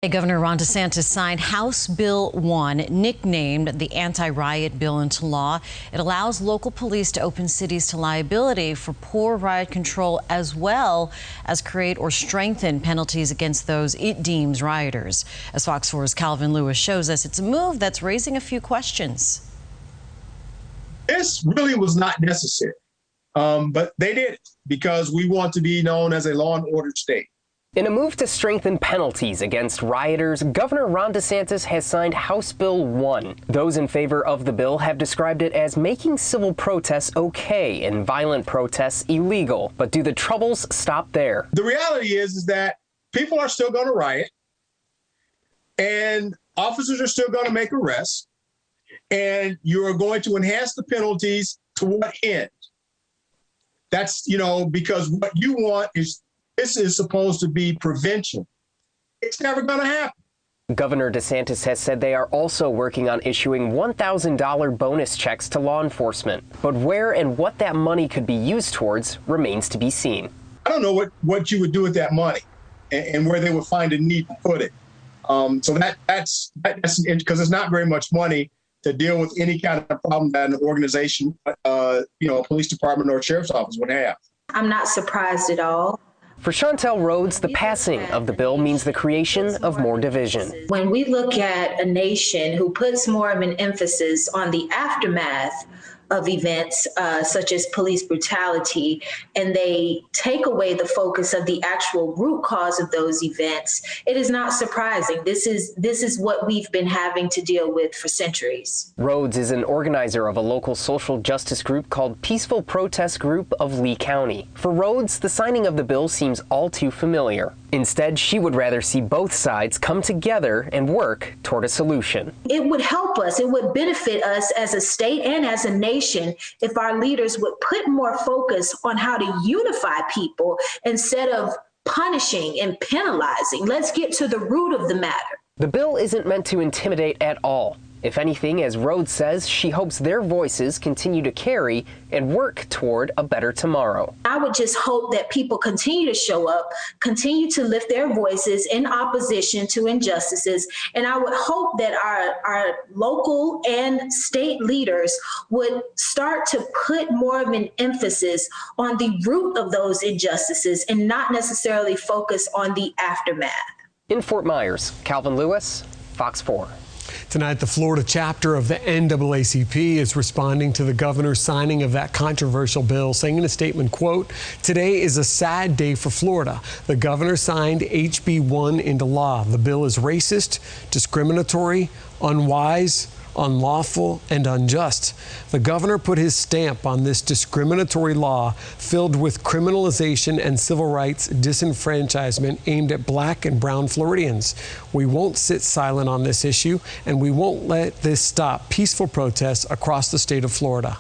Governor Ron DeSantis signed House Bill 1, nicknamed the Anti-Riot Bill, into law. It allows local police to open cities to liability for poor riot control, as well as create or strengthen penalties against those it deems rioters. As Fox 4's Calvin Lewis shows us, it's a move that's raising a few questions. This really was not necessary, but they did it because we want to be known as a law and order state. In a move to strengthen penalties against rioters, Governor Ron DeSantis has signed House Bill 1. Those in favor of the bill have described it as making civil protests okay and violent protests illegal. But do the troubles stop there? The reality is that people are still going to riot, and officers are still going to make arrests, and you are going to enhance the penalties to what end? That's, because what you want is, this is supposed to be prevention. It's never going to happen. Governor DeSantis has said they are also working on issuing $1,000 bonus checks to law enforcement. But where and what that money could be used towards remains to be seen. I don't know what you would do with that money and where they would find a need to put it. So that's because it's not very much money to deal with any kind of problem that an organization, a police department or a sheriff's office would have. I'm not surprised at all. For Chantel Rhodes, the passing of the bill means the creation of more division. When we look at a nation who puts more of an emphasis on the aftermath of events such as police brutality, and they take away the focus of the actual root cause of those events, it is not surprising. This is what we've been having to deal with for centuries. Rhodes is an organizer of a local social justice group called Peaceful Protest Group of Lee County. For Rhodes, the signing of the bill seems all too familiar. Instead, she would rather see both sides come together and work toward a solution. It would help us, it would benefit us as a state and as a nation if our leaders would put more focus on how to unify people instead of punishing and penalizing. Let's get to the root of the matter. The bill isn't meant to intimidate at all. If anything, as Rhodes says, she hopes their voices continue to carry and work toward a better tomorrow. I would just hope that people continue to show up, continue to lift their voices in opposition to injustices. And I would hope that our local and state leaders would start to put more of an emphasis on the root of those injustices and not necessarily focus on the aftermath. In Fort Myers, Calvin Lewis, Fox 4. Tonight, the Florida chapter of the NAACP is responding to the governor's signing of that controversial bill, saying in a statement, quote, "Today is a sad day for Florida. The governor signed HB1 into law. The bill is racist, discriminatory, unwise, unlawful, and unjust. The governor put his stamp on this discriminatory law filled with criminalization and civil rights disenfranchisement aimed at black and brown Floridians. We won't sit silent on this issue, and we won't let this stop peaceful protests across the state of Florida."